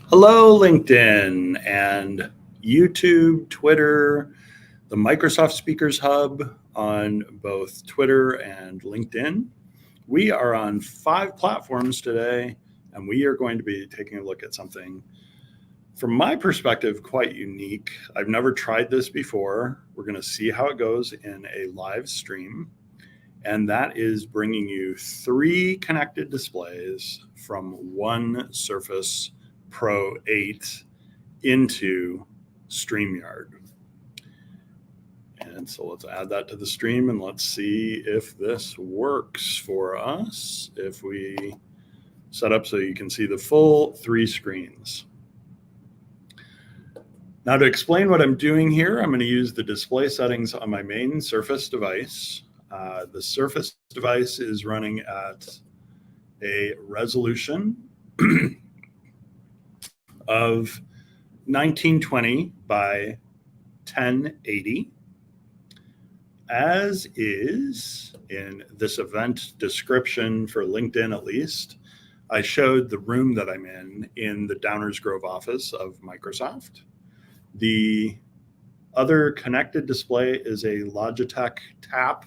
Hello, LinkedIn and YouTube, Twitter, the Microsoft Speakers Hub on both Twitter and LinkedIn. We are on 5 platforms today, and we are going to be taking a look at something, from my perspective, quite unique. I've never tried this before. We're going to see how it goes in a live stream, and that is bringing you 3 connected displays from one Surface Pro 8 into StreamYard. And so let's add that to the stream and let's see if this works for us. If we set up so you can see the full 3 screens. Now, to explain what I'm doing here, I'm going to use the display settings on my main Surface device. The Surface device is running at a resolution of 1920 by 1080, as is in this event description for LinkedIn at least. I showed the room that I'm in the Downers Grove office of Microsoft. The other connected display is a Logitech Tap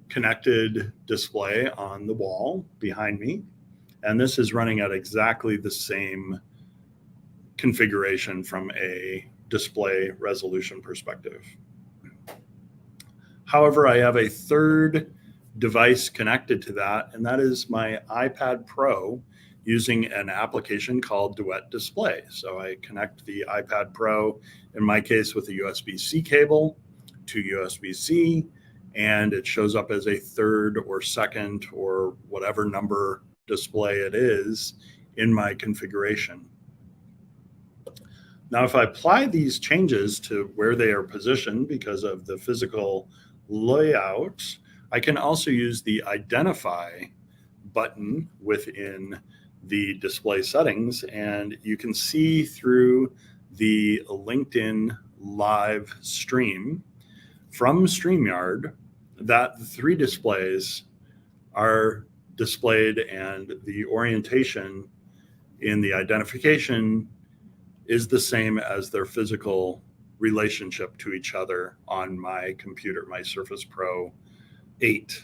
connected display on the wall behind me. And this is running at exactly the same configuration from a display resolution perspective. However, I have a third device connected to that, and that is my iPad Pro using an application called Duet Display. So I connect the iPad Pro, in my case, with a USB-C cable to USB-C, and it shows up as a third or second or whatever number display it is in my configuration. Now, if I apply these changes to where they are positioned because of the physical layout, I can also use the Identify button within the display settings, and you can see through the LinkedIn live stream from StreamYard that the 3 displays are displayed, and the orientation in the identification is the same as their physical relationship to each other on my computer, my Surface Pro 8.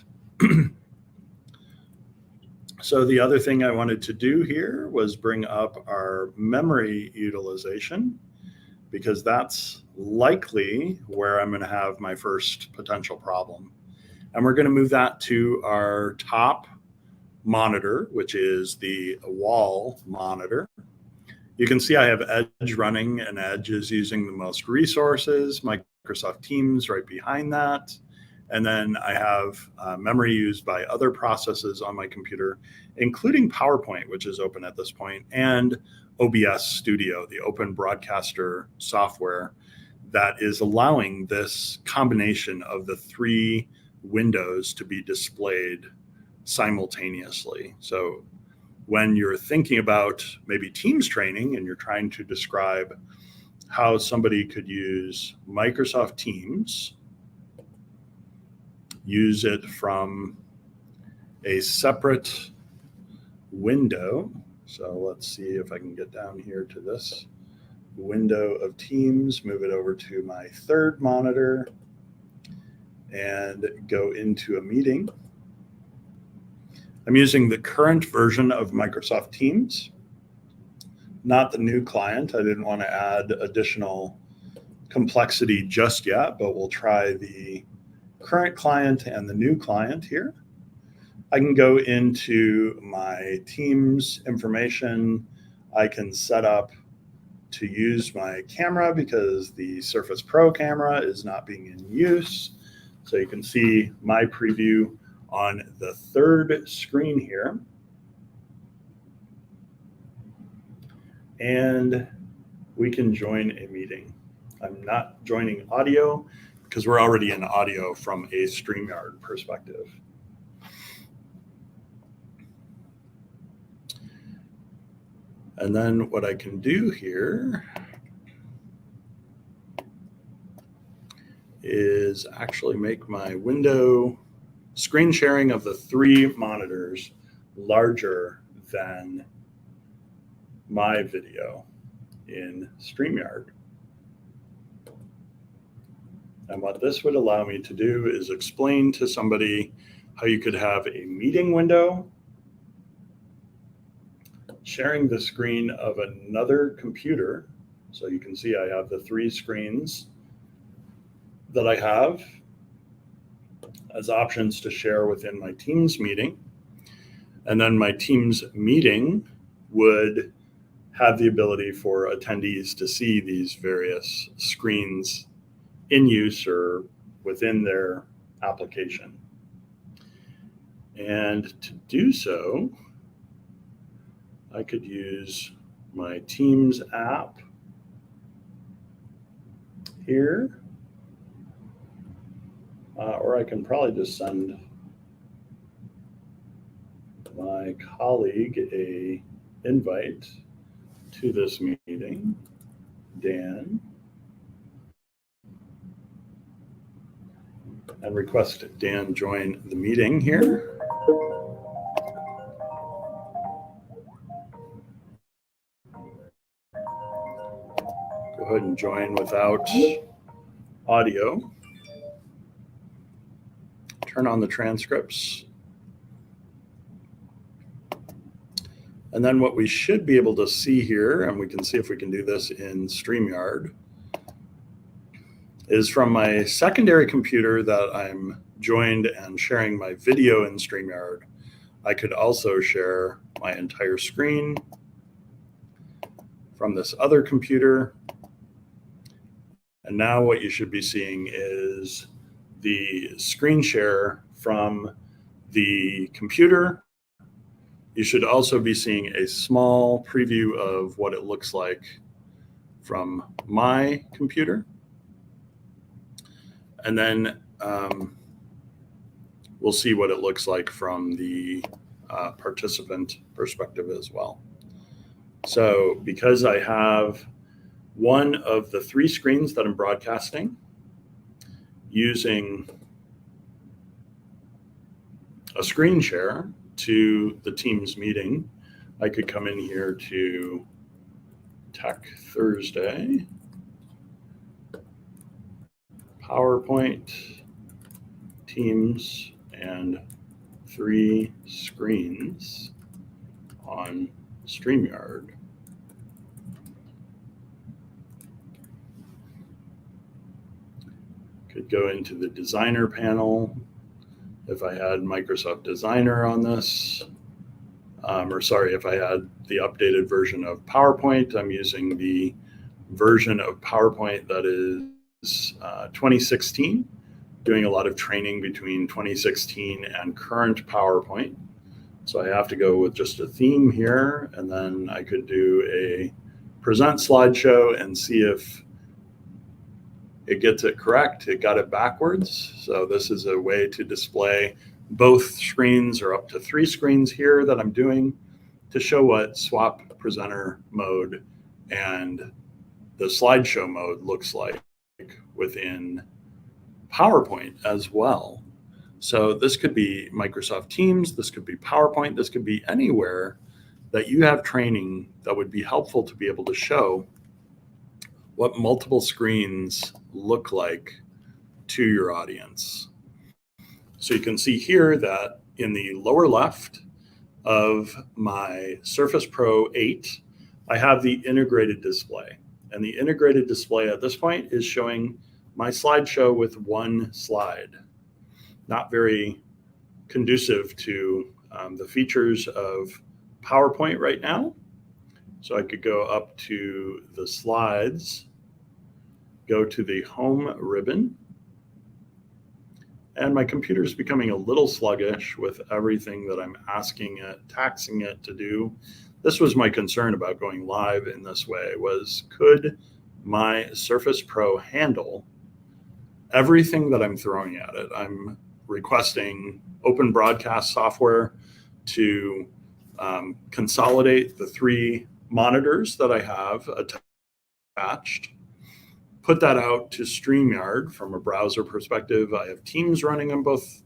So the other thing I wanted to do here was bring up our memory utilization, because that's likely where I'm going to have my first potential problem. And we're going to move that to our top monitor, which is the wall monitor. You can see I have Edge running, and Edge is using the most resources, Microsoft Teams right behind that. And then I have memory used by other processes on my computer, including PowerPoint, which is open at this point, and OBS Studio, the open broadcaster software that is allowing this combination of the 3 windows to be displayed simultaneously. So when you're thinking about maybe Teams training and you're trying to describe how somebody could use Microsoft Teams, use it from a separate window. So let's see if I can get down here to this window of Teams, move it over to my third monitor, and go into a meeting. I'm using the current version of Microsoft Teams, not the new client. I didn't want to add additional complexity just yet, but we'll try the current client and the new client here. I can go into my Teams information. I can set up to use my camera because the Surface Pro camera is not being in use. So you can see my preview on the third screen here. And we can join a meeting. I'm not joining audio because we're already in audio from a StreamYard perspective. And then what I can do here is actually make my window screen sharing of the 3 monitors larger than my video. in StreamYard. And what this would allow me to do is explain to somebody how you could have a meeting window sharing the screen of another computer. So you can see I have the 3 screens that I have as options to share within my Teams meeting. And then my Teams meeting would have the ability for attendees to see these various screens in use or within their application. And to do so, I could use my Teams app here, or I can probably just send my colleague a invite to this meeting, Dan, and request Dan join the meeting here. Go ahead and join without audio. Turn on the transcripts. And then what we should be able to see here, and we can see if we can do this in StreamYard, is from my secondary computer that I'm joined and sharing my video in StreamYard. I could also share my entire screen from this other computer. And now what you should be seeing is the screen share from the computer. You should also be seeing a small preview of what it looks like from my computer. And then we'll see what it looks like from the participant perspective as well. So because I have one of the 3 screens that I'm broadcasting using a screen share to the Teams meeting, I could come in here to Tech Thursday, PowerPoint, Teams, and 3 screens on StreamYard. Could go into the designer panel if I had Microsoft Designer on this, if I had the updated version of PowerPoint. I'm using the version of PowerPoint that is 2016, doing a lot of training between 2016 and current PowerPoint. So I have to go with just a theme here, and then I could do a present slideshow and see if it gets it correct. It got it backwards. So this is a way to display both screens, or up to 3 screens here that I'm doing, to show what swap presenter mode and the slideshow mode looks like within PowerPoint as well. So this could be Microsoft Teams, this could be PowerPoint, this could be anywhere that you have training that would be helpful to be able to show what multiple screens look like to your audience. So you can see here that in the lower left of my Surface Pro 8, I have the integrated display. And the integrated display at this point is showing my slideshow with 1 slide. Not very conducive to the features of PowerPoint right now. So I could go up to the slides, go to the home ribbon, and my computer is becoming a little sluggish with everything that I'm asking it, taxing it to do. This was my concern about going live in this way, was could my Surface Pro handle everything that I'm throwing at it? I'm requesting open broadcast software to consolidate the 3 monitors that I have attached, put that out to StreamYard from a browser perspective. I have Teams running on both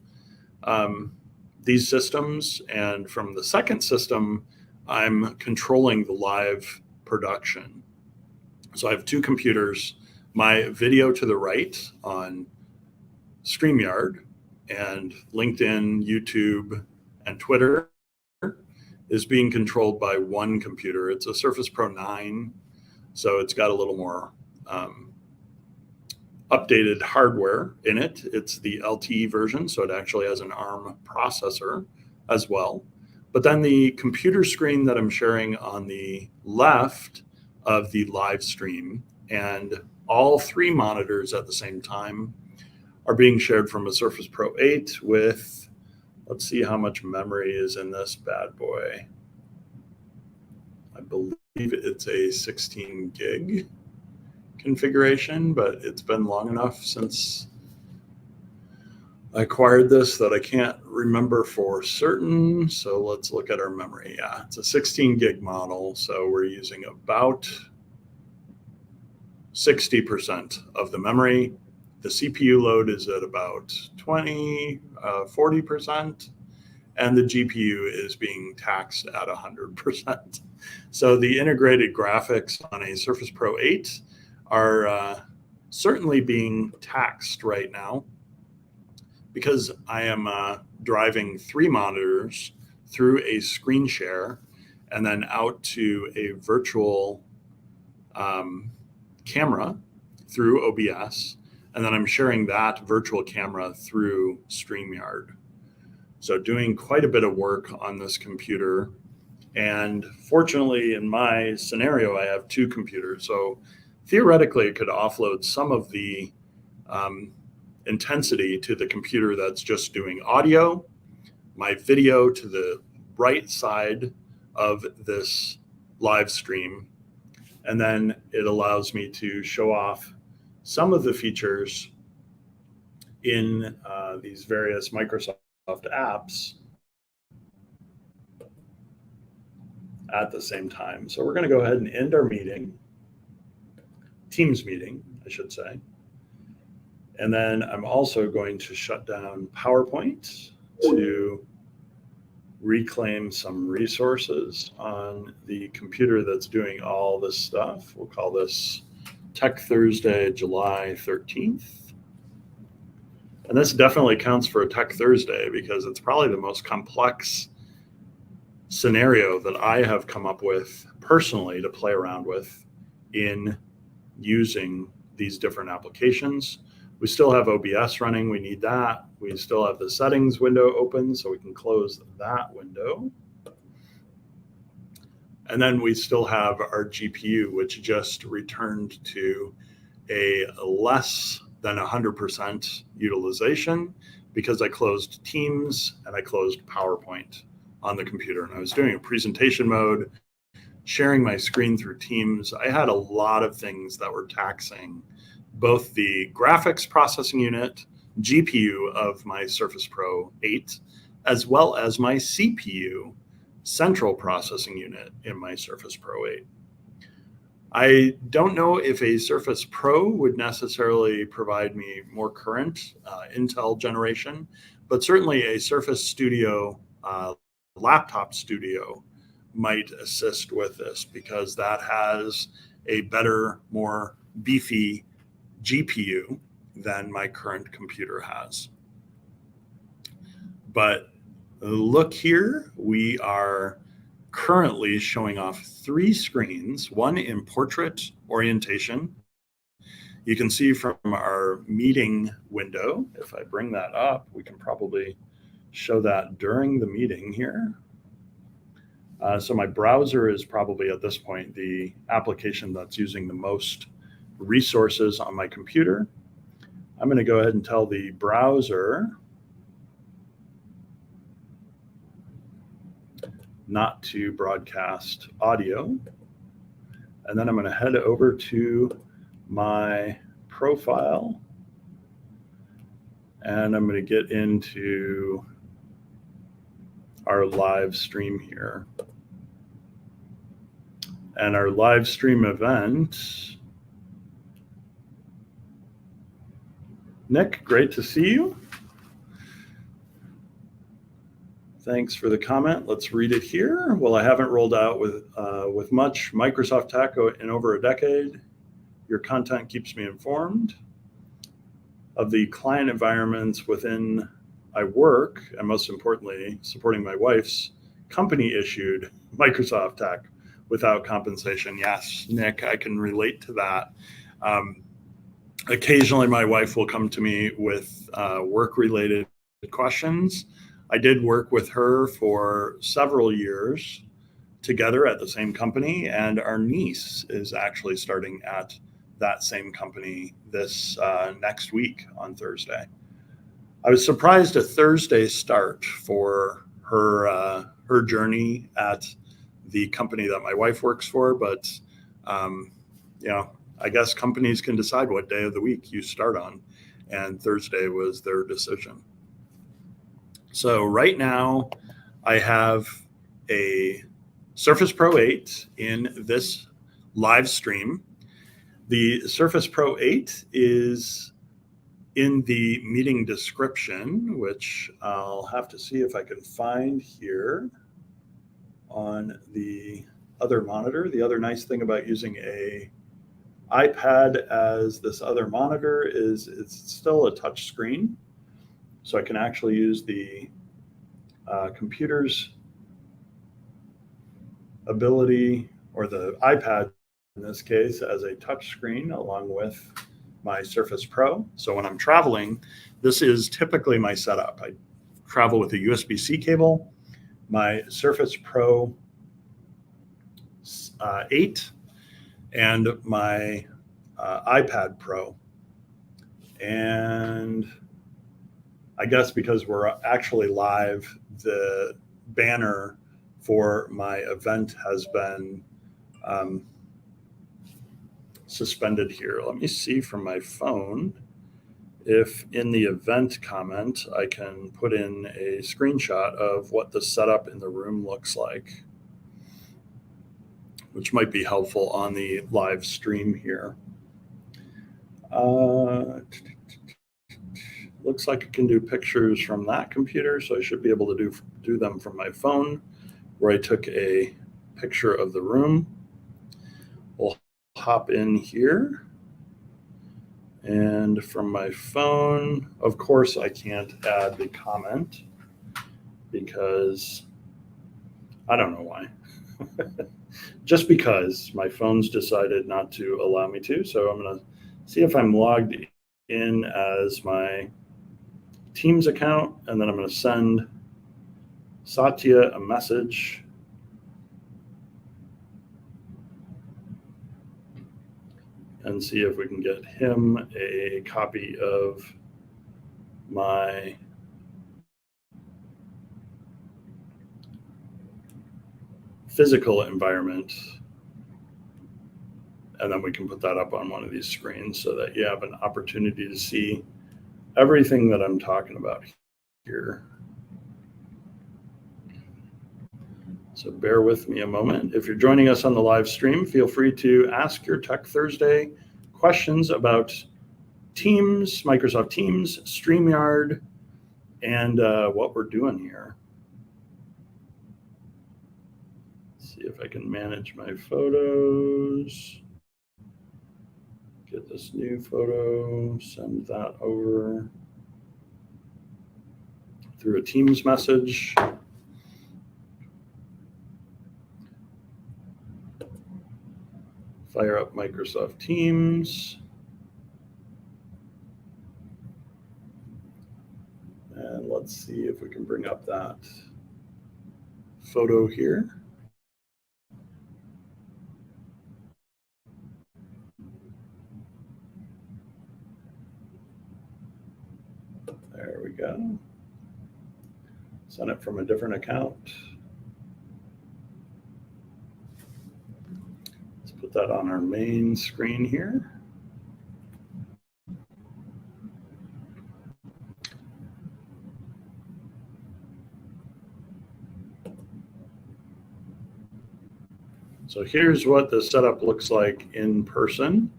these systems, and from the second system, I'm controlling the live production. So I have two computers, my video to the right on StreamYard, and LinkedIn, YouTube, and Twitter is being controlled by one computer. It's a Surface Pro 9, so it's got a little more updated hardware in it. It's the LTE version, so it actually has an ARM processor as well. But then the computer screen that I'm sharing on the left of the live stream and all three monitors at the same time are being shared from a Surface Pro 8 with, let's see how much memory is in this bad boy. I believe it's a 16 gig configuration, but it's been long enough since I acquired this that I can't remember for certain. So let's look at our memory. Yeah, it's a 16 gig model. So we're using about 60% of the memory. The CPU load is at about 40%, and the GPU is being taxed at 100%. So the integrated graphics on a Surface Pro 8 are certainly being taxed right now because I am driving three monitors through a screen share and then out to a virtual camera through OBS, and then I'm sharing that virtual camera through StreamYard. So doing quite a bit of work on this computer. And fortunately, in my scenario, I have two computers. So theoretically, it could offload some of the intensity to the computer that's just doing audio, my video to the right side of this live stream, and then it allows me to show off some of the features in these various Microsoft apps at the same time. So we're going to go ahead and end our meeting, Teams meeting, I should say. And then I'm also going to shut down PowerPoint to reclaim some resources on the computer that's doing all this stuff. We'll call this Tech Thursday, July 13th. And this definitely counts for a Tech Thursday because it's probably the most complex scenario that I have come up with personally to play around with in using these different applications. We still have OBS running. We need that. We still have the settings window open, so we can close that window. And then we still have our GPU, which just returned to a less than 100% utilization because I closed Teams and I closed PowerPoint on the computer. And I was doing a presentation mode, sharing my screen through Teams. I had a lot of things that were taxing both the graphics processing unit, GPU of my Surface Pro 8, as well as my CPU, central processing unit in my Surface Pro 8. I don't know if a Surface Pro would necessarily provide me more current Intel generation, but certainly a Surface Studio laptop studio might assist with this because that has a better, more beefy GPU than my current computer has. But look here, we are currently showing off three screens, one in portrait orientation. You can see from our meeting window, if I bring that up, we can probably show that during the meeting here. So my browser is probably at this point the application that's using the most resources on my computer. I'm going to go ahead and tell the browser not to broadcast audio. And then I'm going to head over to my profile and I'm going to get into our live stream here. And our live stream event. Nick, great to see you. Thanks for the comment. Let's read it here. Well, I haven't rolled out with much Microsoft tech in over a decade. Your content keeps me informed of the client environments within I work, and most importantly, supporting my wife's company-issued Microsoft tech without compensation. Yes, Nick, I can relate to that. Occasionally, my wife will come to me with work-related questions. I did work with her for several years together at the same company, and our niece is actually starting at that same company this next week on Thursday. I was surprised a Thursday start for her her journey at the company that my wife works for, but you know, I guess companies can decide what day of the week you start on, and Thursday was their decision. So right now I have a Surface Pro 8 in this live stream. The Surface Pro 8 is in the meeting description, which I'll have to see if I can find here on the other monitor. The other nice thing about using a iPad as this other monitor is it's still a touch screen. So I can actually use the computer's ability, or the iPad in this case, as a touch screen along with my Surface Pro. So when I'm traveling, this is typically my setup. I travel with a USB-C cable, my Surface Pro 8, and my iPad Pro. And I guess because we're actually live, the banner for my event has been suspended here. Let me see from my phone if in the event comment I can put in a screenshot of what the setup in the room looks like, which might be helpful on the live stream here. Looks like I can do pictures from that computer, so I should be able to do them from my phone, where I took a picture of the room. We'll hop in here, and from my phone, of course, I can't add the comment because I don't know why. Just because my phone's decided not to allow me to. So I'm going to see if I'm logged in as my Teams account, and then I'm going to send Satya a message. And see if we can get him a copy of my physical environment. And then we can put that up on one of these screens so that you have an opportunity to see everything that I'm talking about here. So bear with me a moment. If you're joining us on the live stream, feel free to ask your Tech Thursday questions about Teams, Microsoft Teams, StreamYard, and what we're doing here. Let's see if I can manage my photos. Get this new photo, send that over through a Teams message. Fire up Microsoft Teams. And let's see if we can bring up that photo here. There we go. Send it from a different account. Let's put that on our main screen here. So here's what the setup looks like in person.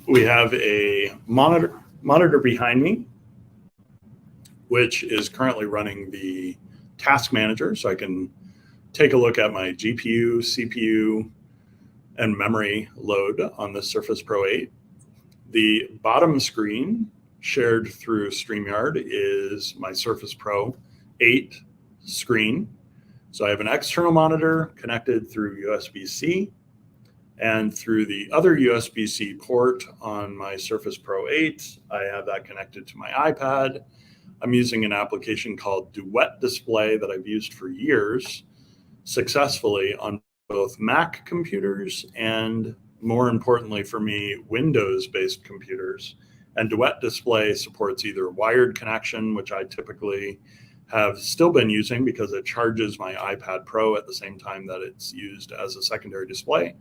We have a monitor behind me, which is currently running the task manager. So I can take a look at my GPU, CPU, and memory load on the Surface Pro 8. The bottom screen shared through StreamYard is my Surface Pro 8 screen. So I have an external monitor connected through USB-C, and through the other USB-C port on my Surface Pro 8, I have that connected to my iPad. I'm using an application called Duet Display that I've used for years successfully on both Mac computers and, more importantly for me, Windows-based computers. And Duet Display supports either wired connection, which I typically have still been using because it charges my iPad Pro at the same time that it's used as a secondary display.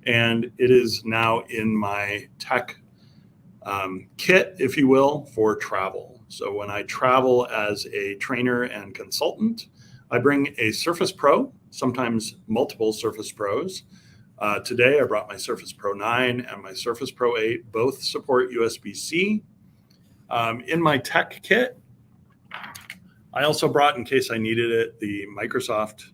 And it is now in my tech kit, if you will, for travel. So when I travel as a trainer and consultant, I bring a Surface Pro, sometimes multiple Surface Pros. Today, I brought my Surface Pro 9 and my Surface Pro 8. Both support USB-C. In my tech kit, I also brought, in case I needed it, the Microsoft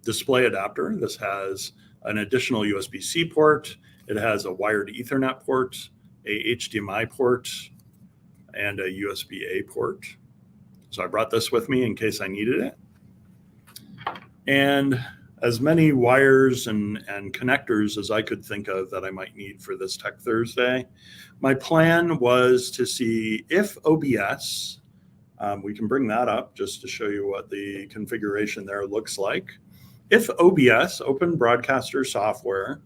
display adapter. This has an additional USB-C port. It has a wired Ethernet port, a HDMI port, and a USB-A port. So I brought this with me in case I needed it. And as many wires and connectors as I could think of that I might need for this Tech Thursday. My plan was to see if OBS, we can bring that up just to show you what the configuration there looks like. If OBS, Open Broadcaster Software,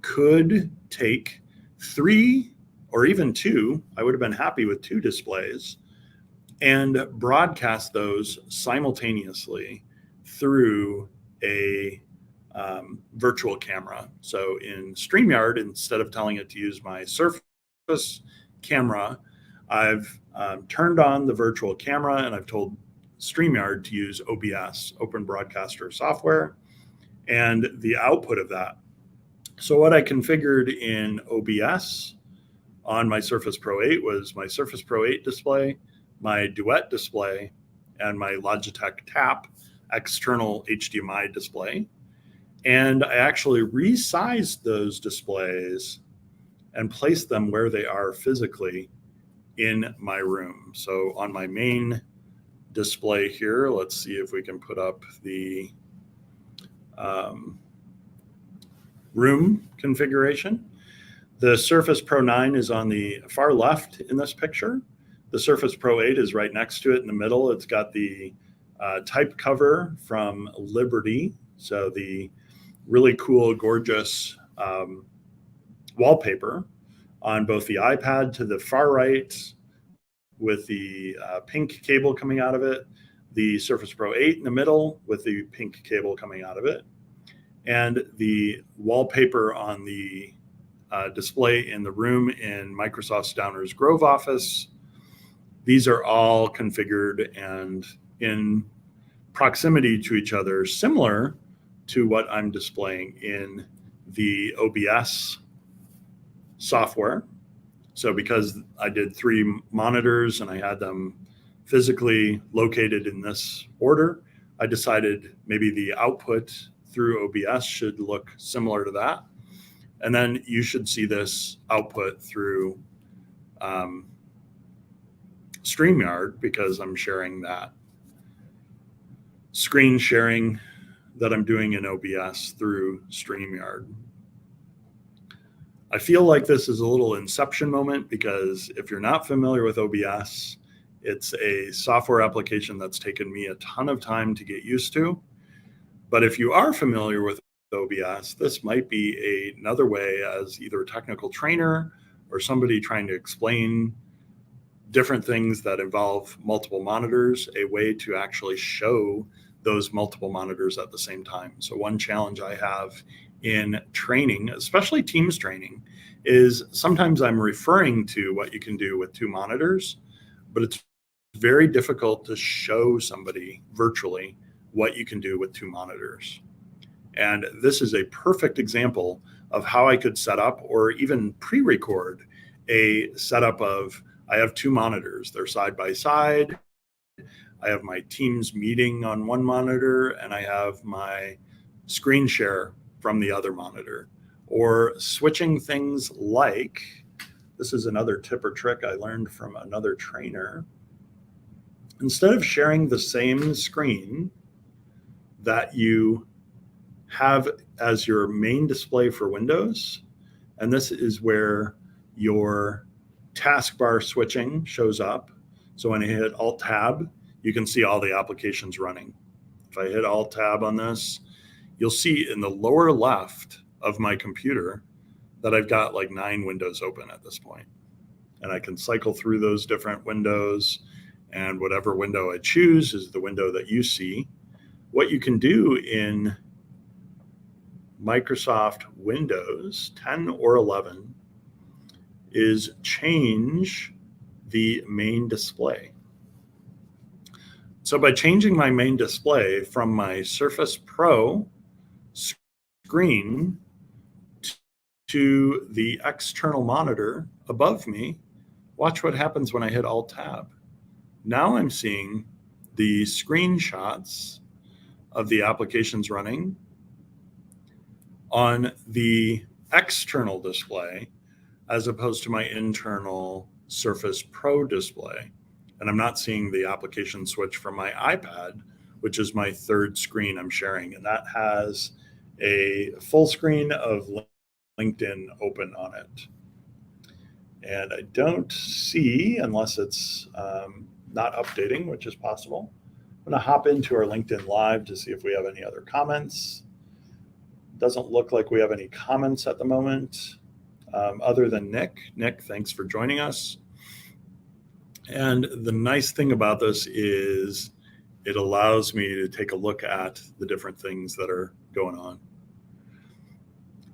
could take 3 or even 2, I would have been happy with 2 displays, and broadcast those simultaneously through a virtual camera. So in StreamYard, instead of telling it to use my Surface camera, I've turned on the virtual camera and I've told StreamYard to use OBS, Open Broadcaster Software, and the output of that. So what I configured in OBS on my Surface Pro 8 was my Surface Pro 8 display, my Duet display, and my Logitech Tap external HDMI display. And I actually resized those displays and placed them where they are physically in my room. So on my main display here, let's see if we can put up the room configuration. The Surface Pro 9 is on the far left in this picture. The Surface Pro 8 is right next to it in the middle. It's got the type cover from Liberty. So the really cool, gorgeous wallpaper on both the iPad to the far right with the pink cable coming out of it, the Surface Pro 8 in the middle with the pink cable coming out of it, and the wallpaper on the display in the room in Microsoft Downers Grove office. These are all configured and in proximity to each other, similar to what I'm displaying in the OBS software. So because I did 3 monitors and I had them physically located in this order, I decided maybe the output through OBS should look similar to that. And then you should see this output through StreamYard because I'm sharing that screen sharing that I'm doing in OBS through StreamYard. I feel like this is a little inception moment because if you're not familiar with OBS, it's a software application that's taken me a ton of time to get used to. But if you are familiar with OBS, this might be another way as either a technical trainer or somebody trying to explain different things that involve multiple monitors, a way to actually show those multiple monitors at the same time. So one challenge I have in training, especially Teams training, is sometimes I'm referring to what you can do with 2 monitors, but it's very difficult to show somebody virtually what you can do with 2 monitors. And this is a perfect example of how I could set up or even pre-record a setup of, I have 2 monitors, they're side by side. I have my Teams meeting on one monitor and I have my screen share from the other monitor, or switching things like, this is another tip or trick I learned from another trainer. Instead of sharing the same screen that you have as your main display for Windows, and this is where your taskbar switching shows up. So when I hit Alt-Tab, you can see all the applications running. If I hit Alt-Tab on this, you'll see in the lower left of my computer that I've got like 9 windows open at this point. And I can cycle through those different windows, and whatever window I choose is the window that you see. What you can do in Microsoft Windows 10 or 11 is change the main display. So by changing my main display from my Surface Pro screen to the external monitor above me, watch what happens when I hit Alt-Tab. Now I'm seeing the screenshots of the applications running on the external display as opposed to my internal Surface Pro display. And I'm not seeing the application switch from my iPad, which is my third screen I'm sharing. And that has a full screen of LinkedIn open on it. And I don't see, unless it's not updating, which is possible. I'm going to hop into our LinkedIn Live to see if we have any other comments. Doesn't look like we have any comments at the moment, other than Nick. Nick, thanks for joining us. And the nice thing about this is it allows me to take a look at the different things that are going on.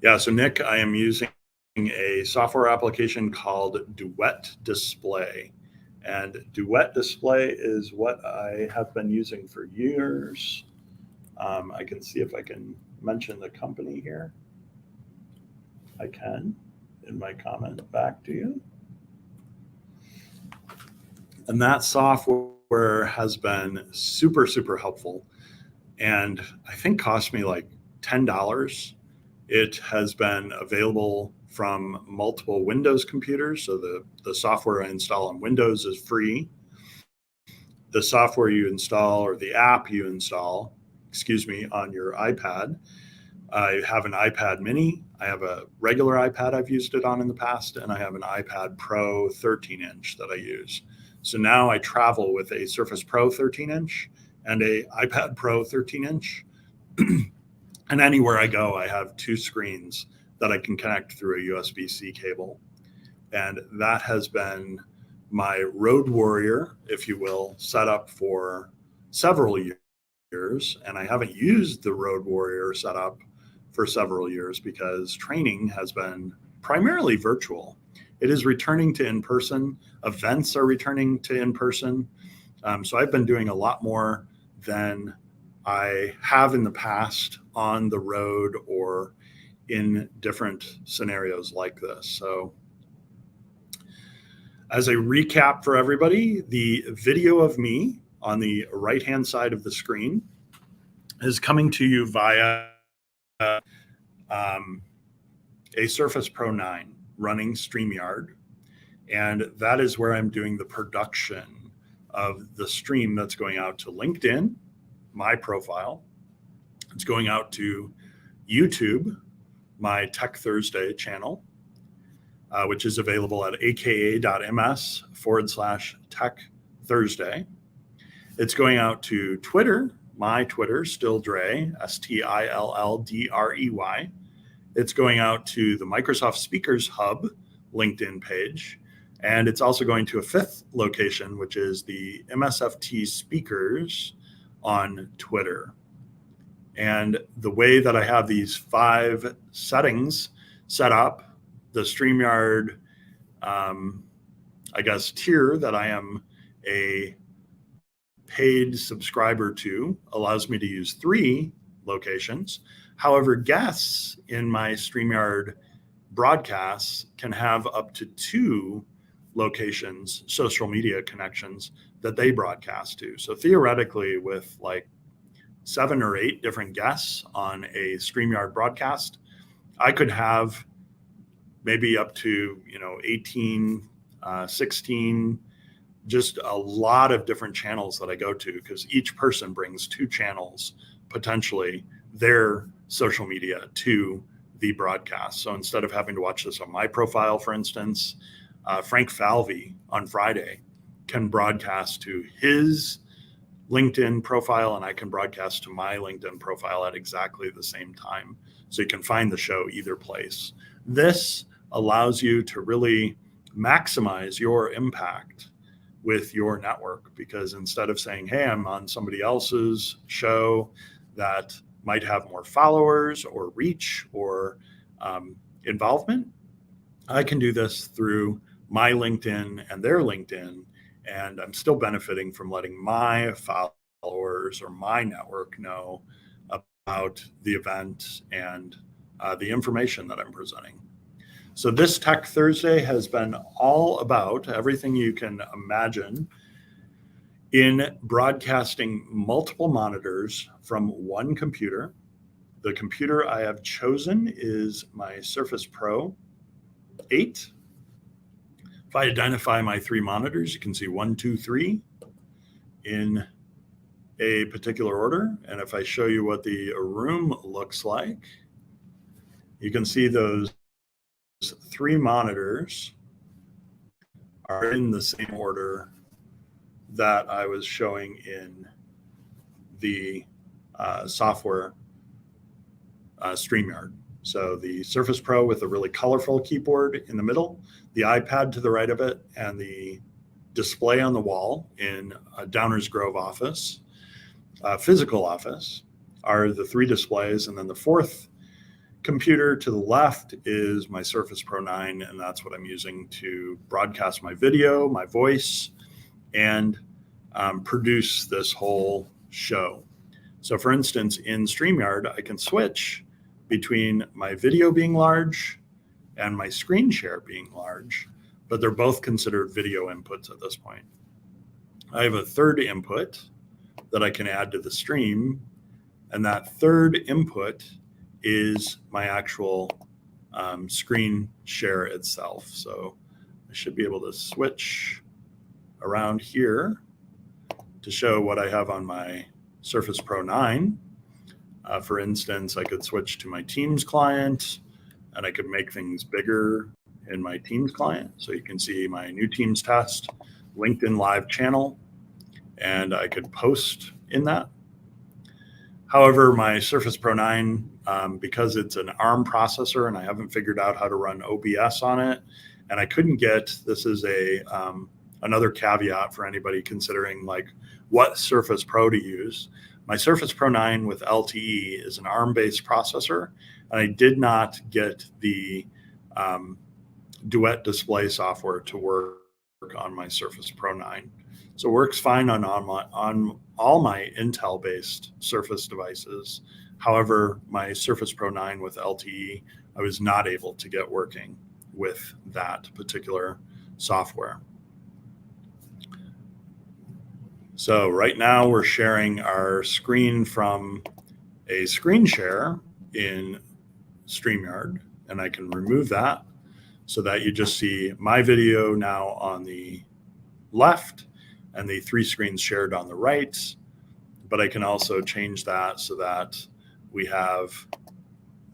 Yeah, so Nick, I am using a software application called Duet Display. And Duet Display is what I have been using for years. I can see if I can mention the company here. I can in my comment back to you. And that software has been super, super helpful. And I think cost me like $10. It has been available from multiple Windows computers. So the software I install on Windows is free. The software you install, or the app you install, on your iPad. I have an iPad mini. I have a regular iPad I've used it on in the past, and I have an iPad Pro 13-inch that I use. So now I travel with a Surface Pro 13-inch and a iPad Pro 13-inch. And anywhere I go, I have 2 screens that I can connect through a USB-C cable. And that has been my road warrior, if you will, setup for several years. And I haven't used the road warrior setup for several years because training has been primarily virtual. It is returning to in-person. Events are returning to in-person. So I've been doing a lot more than I have in the past on the road or in different scenarios like this. So as a recap for everybody, the video of me on the right-hand side of the screen is coming to you via a Surface Pro 9 running StreamYard. And that is where I'm doing the production of the stream that's going out to LinkedIn, my profile. It's going out to YouTube, my Tech Thursday channel, which is available at aka.ms/Tech Thursday. It's going out to Twitter, my Twitter, Still Dre, STILLDREY. It's going out to the Microsoft Speakers Hub LinkedIn page. And it's also going to a 5th location, which is the MSFT Speakers on Twitter. And the way that I have these 5 settings set up, the StreamYard, tier that I am a paid subscriber to allows me to use 3 locations. However, guests in my StreamYard broadcasts can have up to 2 locations, social media connections that they broadcast to. So theoretically, with like 7 or 8 different guests on a StreamYard broadcast. I could have maybe up to 18, 16, just a lot of different channels that I go to, because each person brings 2 channels, potentially their social media, to the broadcast. So instead of having to watch this on my profile, for instance, Frank Falvey on Friday can broadcast to his LinkedIn profile, and I can broadcast to my LinkedIn profile at exactly the same time. So you can find the show either place. This allows you to really maximize your impact with your network, because instead of saying, hey, I'm on somebody else's show that might have more followers or reach or involvement, I can do this through my LinkedIn and their LinkedIn, and I'm still benefiting from letting my followers or my network know about the event and the information that I'm presenting. So this Tech Thursday has been all about everything you can imagine in broadcasting multiple monitors from one computer. The computer I have chosen is my Surface Pro 8. If I identify my 3 monitors, you can see 1, 2, 3 in a particular order. And if I show you what the room looks like, you can see those 3 monitors are in the same order that I was showing in the software StreamYard. So the Surface Pro with a really colorful keyboard in the middle, the iPad to the right of it, and the display on the wall in a Downers Grove office, physical office, are the 3 displays. And then the 4th computer to the left is my Surface Pro 9, and that's what I'm using to broadcast my video, my voice, and produce this whole show. So for instance, in StreamYard, I can switch between my video being large and my screen share being large, but they're both considered video inputs at this point. I have a 3rd input that I can add to the stream, and that 3rd input is my actual screen share itself. So I should be able to switch around here to show what I have on my Surface Pro 9. For instance, I could switch to my Teams client, and I could make things bigger in my Teams client. So you can see my new Teams test, LinkedIn Live channel, and I could post in that. However, my Surface Pro 9, because it's an ARM processor and I haven't figured out how to run OBS on it, and I couldn't get, this is another caveat for anybody considering like what Surface Pro to use. My Surface Pro 9 with LTE is an ARM-based processor, and I did not get the Duet display software to work on my Surface Pro 9. So it works fine on all my Intel-based Surface devices. However, my Surface Pro 9 with LTE, I was not able to get working with that particular software. So right now we're sharing our screen from a screen share in StreamYard, and I can remove that so that you just see my video now on the left and the 3 screens shared on the right. But I can also change that so that we have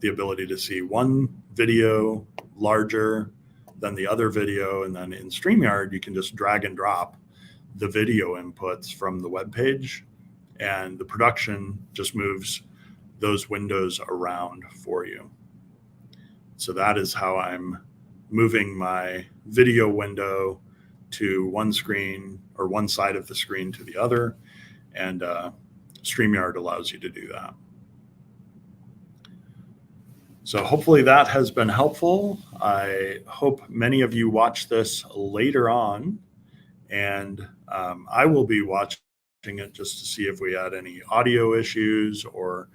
the ability to see one video larger than the other video. And then in StreamYard, you can just drag and drop the video inputs from the web page, and the production just moves those windows around for you. So that is how I'm moving my video window to one screen or one side of the screen to the other, and StreamYard allows you to do that. So hopefully that has been helpful. I hope many of you watch this later on, and I will be watching it just to see if we had any audio issues or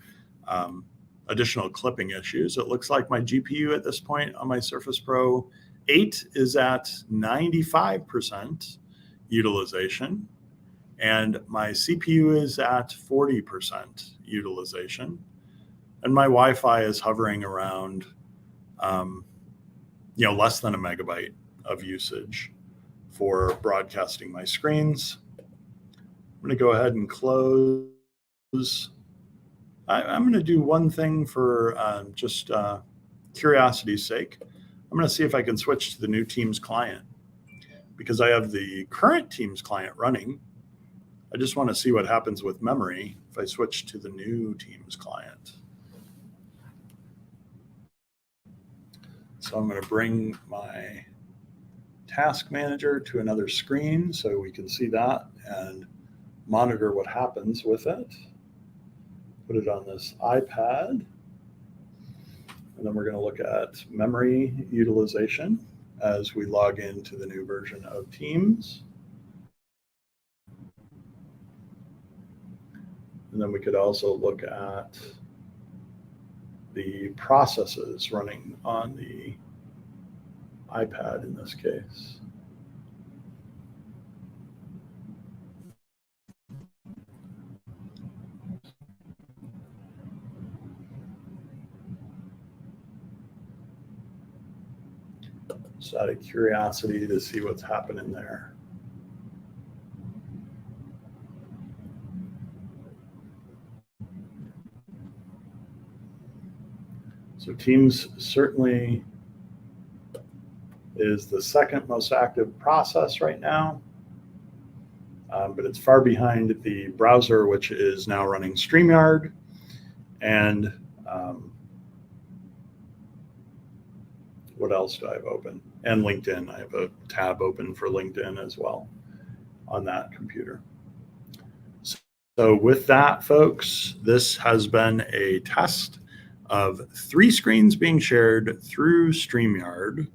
additional clipping issues. It looks like my GPU at this point on my Surface Pro 8 is at 95% utilization. And my CPU is at 40% utilization. And my Wi-Fi is hovering around, less than a megabyte of usage for broadcasting my screens. I'm going to go ahead and close. I'm going to do one thing for just curiosity's sake. I'm going to see if I can switch to the new Teams client because I have the current Teams client running. I just want to see what happens with memory if I switch to the new Teams client. So I'm going to bring my task manager to another screen so we can see that and monitor what happens with it. Put it on this iPad. And then we're going to look at memory utilization as we log into the new version of Teams. And then we could also look at the processes running on the iPad in this case. Just out of curiosity to see what's happening there. So Teams certainly is the second most active process right now, but it's far behind the browser, which is now running StreamYard, and what else do I have open? And LinkedIn. I have a tab open for LinkedIn as well on that computer. So with that, folks, this has been a test of 3 screens being shared through StreamYard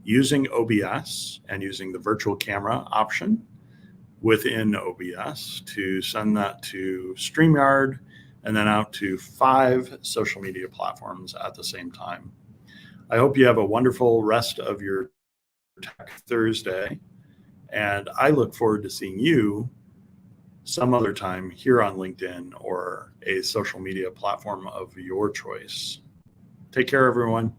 using OBS and using the virtual camera option within OBS to send that to StreamYard and then out to 5 social media platforms at the same time. I hope you have a wonderful rest of your Tech Thursday, and I look forward to seeing you some other time here on LinkedIn or a social media platform of your choice. Take care, everyone.